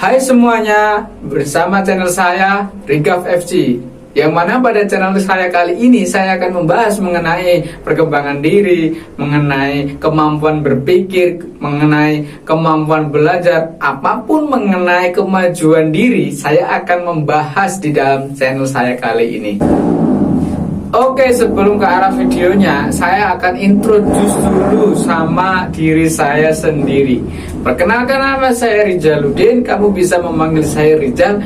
Hai semuanya, bersama channel saya Rigaf FC. Yang mana pada channel saya kali ini saya akan membahas mengenai perkembangan diri, mengenai kemampuan berpikir, mengenai kemampuan belajar, apapun mengenai kemajuan diri, saya akan membahas di dalam channel saya kali ini. Oke, sebelum ke arah videonya, saya akan introduce dulu sama diri saya sendiri. Perkenalkan, nama saya Rijaluddin, kamu bisa memanggil saya Rijal.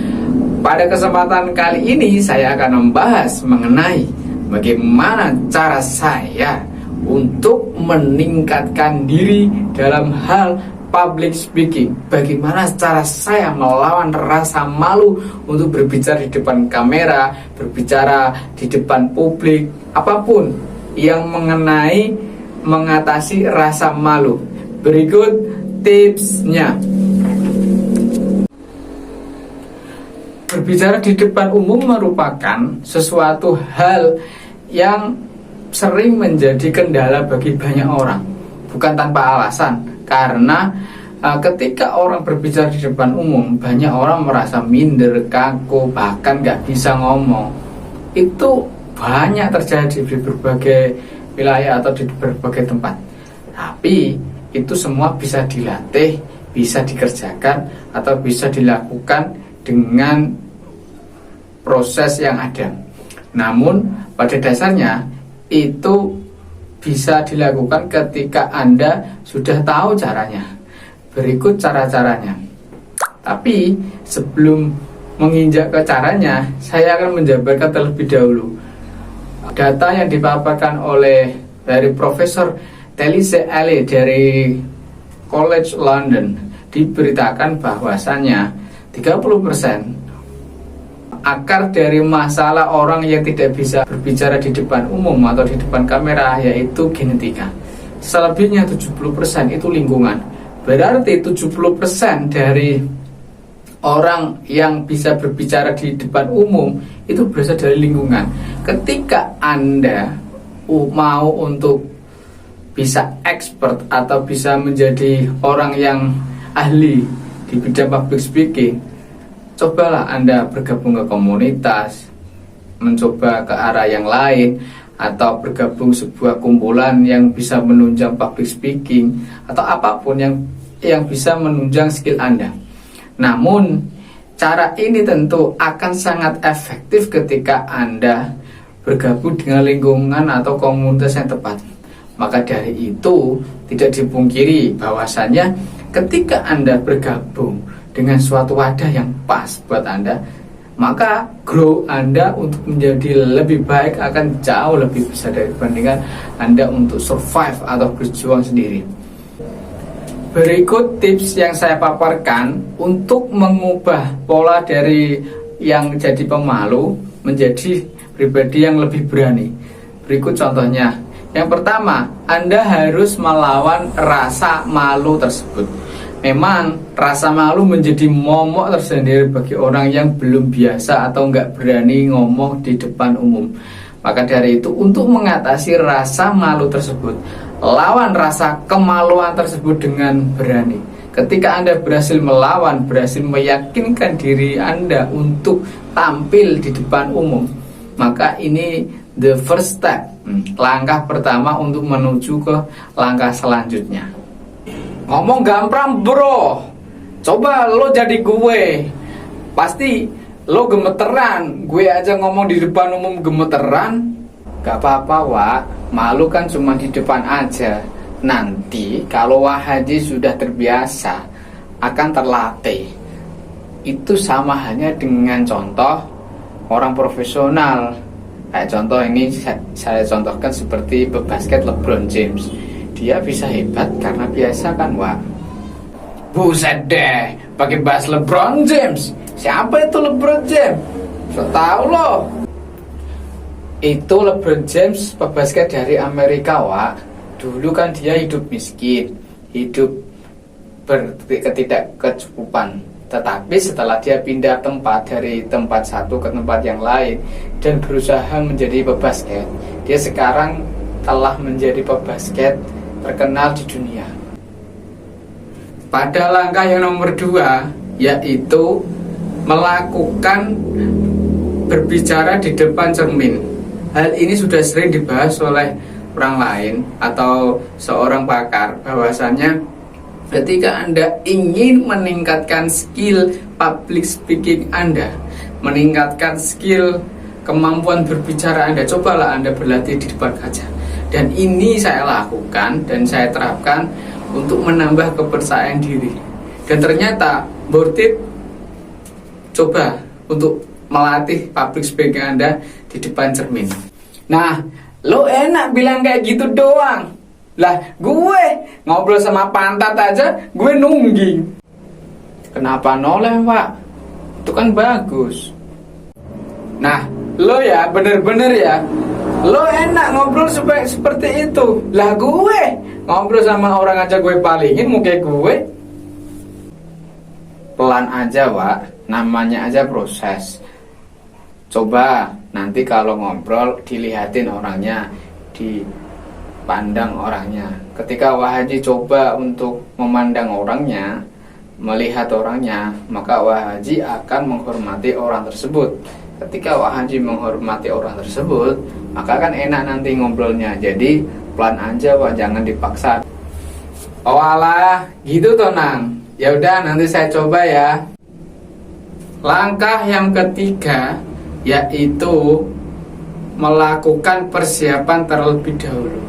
Pada kesempatan kali ini, saya akan membahas mengenai bagaimana cara saya untuk meningkatkan diri dalam hal public speaking. Bagaimana cara saya melawan rasa malu untuk berbicara di depan kamera, berbicara di depan publik, apapun yang mengatasi rasa malu. Berikut tipsnya. Berbicara di depan umum merupakan sesuatu hal yang sering menjadi kendala bagi banyak orang, bukan tanpa alasan. Karena ketika orang berbicara di depan umum, banyak orang merasa minder, kaku, bahkan gak bisa ngomong. Itu banyak terjadi di berbagai wilayah atau di berbagai tempat. Tapi itu semua bisa dilatih, bisa dikerjakan, atau bisa dilakukan dengan proses yang ada. Namun pada dasarnya itu bisa dilakukan ketika Anda sudah tahu caranya. Berikut cara-caranya. Tapi sebelum menginjak ke caranya, saya akan menjabarkan terlebih dahulu data yang dipaparkan dari Profesor Talise Ali dari College London. Diberitakan bahwasannya 30% akar dari masalah orang yang tidak bisa berbicara di depan umum atau di depan kamera yaitu genetika. Selebihnya 70% itu lingkungan. Berarti 70% dari orang yang bisa berbicara di depan umum itu berasal dari lingkungan. Ketika Anda mau untuk bisa expert atau bisa menjadi orang yang ahli di bidang public speaking, cobalah Anda bergabung ke komunitas, mencoba ke arah yang lain, atau bergabung sebuah kumpulan yang bisa menunjang public speaking, atau apapun yang bisa menunjang skill Anda. Namun, cara ini tentu akan sangat efektif ketika Anda bergabung dengan lingkungan atau komunitas yang tepat. Maka dari itu, tidak dipungkiri bahwasannya ketika Anda bergabung dengan suatu wadah yang pas buat Anda, maka grow Anda untuk menjadi lebih baik akan jauh lebih besar dibandingkan Anda untuk survive atau berjuang sendiri. Berikut tips yang saya paparkan untuk mengubah pola dari yang jadi pemalu menjadi pribadi yang lebih berani. Berikut contohnya. Yang pertama, Anda harus melawan rasa malu tersebut. Memang rasa malu menjadi momok tersendiri bagi orang yang belum biasa atau nggak berani ngomong di depan umum. Maka dari itu, untuk mengatasi rasa malu tersebut, lawan rasa kemaluan tersebut dengan berani. Ketika Anda berhasil melawan, berhasil meyakinkan diri Anda untuk tampil di depan umum, maka ini the first step, langkah pertama untuk menuju ke langkah selanjutnya. Ngomong gampang bro, coba lo jadi gue, pasti lo gemeteran. Gue aja ngomong di depan umum gemeteran. Gak apa-apa Wak, malu kan cuma di depan aja. Nanti kalau Wahadi sudah terbiasa, akan terlatih. Itu sama halnya dengan contoh orang profesional. Kayak contoh ini saya contohkan seperti pebasket LeBron James. Dia bisa hebat karena biasa kan Wak. Buset deh, pakai bahas LeBron James. Siapa itu LeBron James? So tau lo. Itu LeBron James pebasket dari Amerika Wak. Dulu kan dia hidup miskin, hidup ketidakkecukupan. Tetapi setelah dia pindah tempat dari tempat satu ke tempat yang lain dan berusaha menjadi pebasket, dia sekarang telah menjadi pebasket terkenal di dunia. Pada langkah yang nomor 2, yaitu melakukan berbicara di depan cermin. Hal ini sudah sering dibahas oleh orang lain atau seorang pakar, bahwasanya ketika Anda ingin meningkatkan skill public speaking Anda, meningkatkan skill kemampuan berbicara Anda, cobalah Anda berlatih di depan kaca. Dan ini saya lakukan dan saya terapkan untuk menambah kepercayaan diri. Dan ternyata worth it. Coba untuk melatih public speaking Anda di depan cermin. Nah, lo enak bilang kayak gitu doang. Lah, gue ngobrol sama pantat aja gue nungging. Kenapa noleh, Pak? Itu kan bagus. Nah, lo ya bener-bener ya, lo enak ngobrol seperti itu. Lah gue ngobrol sama orang aja gue palingin muka gue. Pelan aja, Pak. Namanya aja proses. Coba nanti kalau ngobrol dilihatin orangnya, dipandang orangnya. Ketika Wahaji coba untuk memandang orangnya, melihat orangnya, maka Wahaji akan menghormati orang tersebut. Ketika Wahaji menghormati orang tersebut, maka kan enak nanti ngobrolnya. Jadi pelan aja, Wah, jangan dipaksa. Oh alah, gitu toh Nang. Ya udah, nanti saya coba ya. Langkah yang ketiga yaitu melakukan persiapan terlebih dahulu.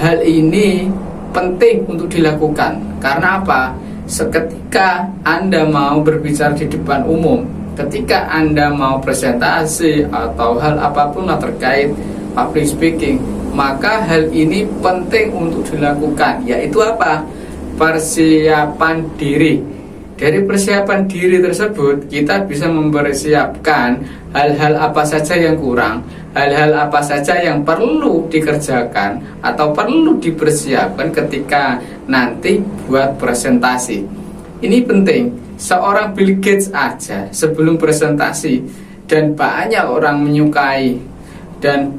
Hal ini penting untuk dilakukan. Karena apa? Seketika Anda mau berbicara di depan umum, ketika Anda mau presentasi atau hal apapun yang terkait public speaking, maka hal ini penting untuk dilakukan, yaitu apa? Persiapan diri. Dari persiapan diri tersebut, kita bisa mempersiapkan hal-hal apa saja yang kurang, hal-hal apa saja yang perlu dikerjakan atau perlu dipersiapkan ketika nanti buat presentasi. Ini penting. Seorang Bill Gates aja sebelum presentasi, dan banyak orang menyukai, dan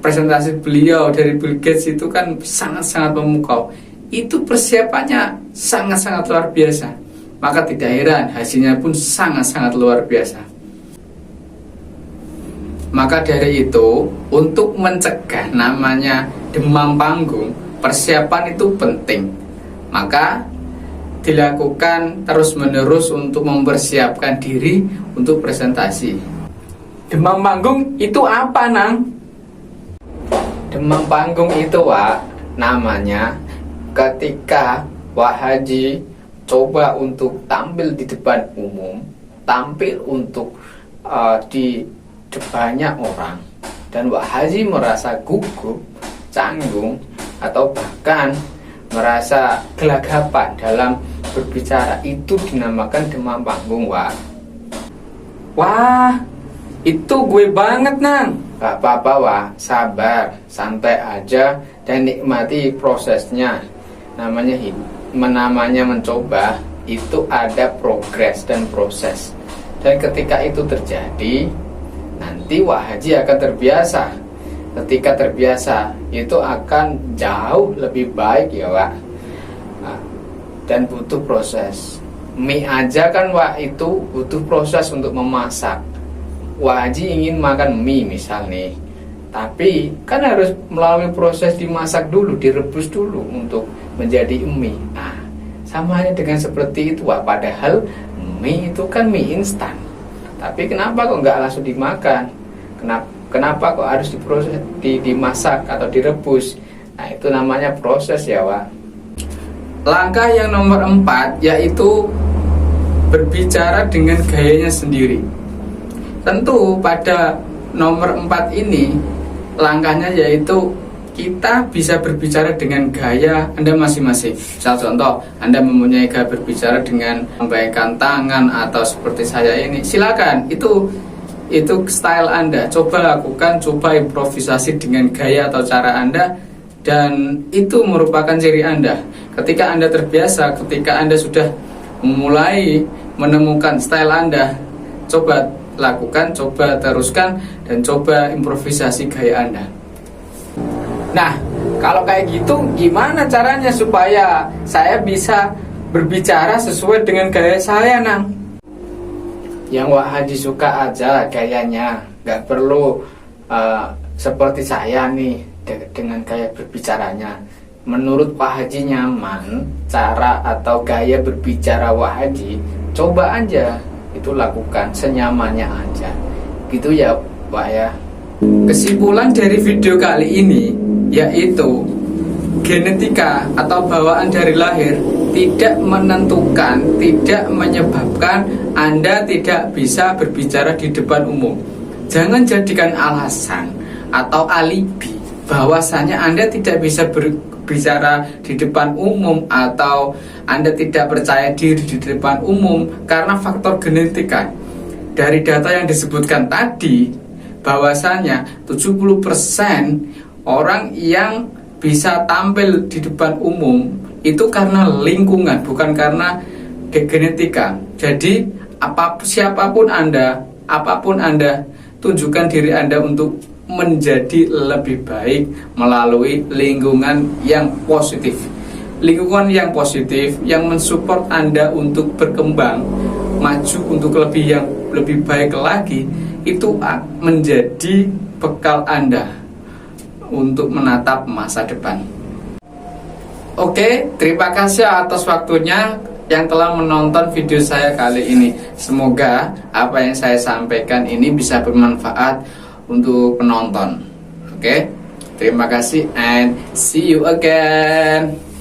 presentasi beliau dari Bill Gates itu kan sangat-sangat memukau. Itu persiapannya sangat-sangat luar biasa. Maka tidak heran hasilnya pun sangat-sangat luar biasa. Maka dari itu, untuk mencegah namanya demam panggung, persiapan itu penting. Maka dilakukan terus-menerus untuk mempersiapkan diri untuk presentasi. Demam panggung itu apa, Nang? Demam panggung itu, Wak, namanya ketika Wahaji coba untuk tampil di depan umum, tampil untuk di banyak orang, dan Wahaji merasa gugup, canggung, atau bahkan merasa gelagapan dalam berbicara, itu dinamakan demam panggung, Wak. Wah, itu gue banget, Nang. Gak apa-apa, Wak, sabar, santai aja dan nikmati prosesnya. Namanya mencoba, itu ada progres dan proses. Dan ketika itu terjadi, nanti Wahaji akan terbiasa. Ketika terbiasa, itu akan jauh lebih baik ya, Wak. Dan butuh proses. Mie aja kan, Wak, itu butuh proses untuk memasak. Wahaji ingin makan mie misal nih, tapi kan harus melalui proses dimasak dulu, direbus dulu untuk menjadi mie. Nah, sama halnya dengan seperti itu, Wak. Padahal mie itu kan mie instan, tapi kenapa kok nggak langsung dimakan? Kenapa kok harus diproses, dimasak atau direbus? Nah, itu namanya proses ya, Wak. Langkah yang nomor 4 yaitu berbicara dengan gayanya sendiri. Tentu pada nomor 4 ini langkahnya yaitu kita bisa berbicara dengan gaya Anda masing-masing. Misal contoh, Anda mempunyai gaya berbicara dengan membaikan tangan atau seperti saya ini, silakan, itu style Anda. Coba lakukan, coba improvisasi dengan gaya atau cara Anda, dan itu merupakan ciri Anda. Ketika Anda terbiasa, ketika Anda sudah mulai menemukan style Anda, coba lakukan, coba teruskan, dan coba improvisasi gaya Anda. Nah, kalau kayak gitu gimana caranya supaya saya bisa berbicara sesuai dengan gaya saya, Nang. Yang Wak Haji suka aja gayanya, nggak perlu seperti saya nih dengan gaya berbicaranya. Menurut Pak Haji nyaman cara atau gaya berbicara Wak Haji, coba aja itu lakukan senyamannya aja, gitu ya Pak ya. Kesimpulan dari video kali ini yaitu genetika atau bawaan dari lahir tidak menentukan, tidak menyebabkan Anda tidak bisa berbicara di depan umum. Jangan jadikan alasan atau alibi bahwasanya Anda tidak bisa berbicara di depan umum atau Anda tidak percaya diri di depan umum karena faktor genetika. Dari data yang disebutkan tadi, bahwasanya 70% orang yang bisa tampil di depan umum itu karena lingkungan, bukan karena genetika. Jadi siapapun Anda, apapun Anda, tunjukkan diri Anda untuk menjadi lebih baik melalui lingkungan yang positif. Lingkungan yang positif yang mensupport Anda untuk berkembang, maju untuk lebih baik lagi, itu menjadi bekal Anda untuk menatap masa depan. Oke, terima kasih atas waktunya yang telah menonton video saya kali ini. Semoga apa yang saya sampaikan ini bisa bermanfaat untuk penonton. Oke, terima kasih and see you again.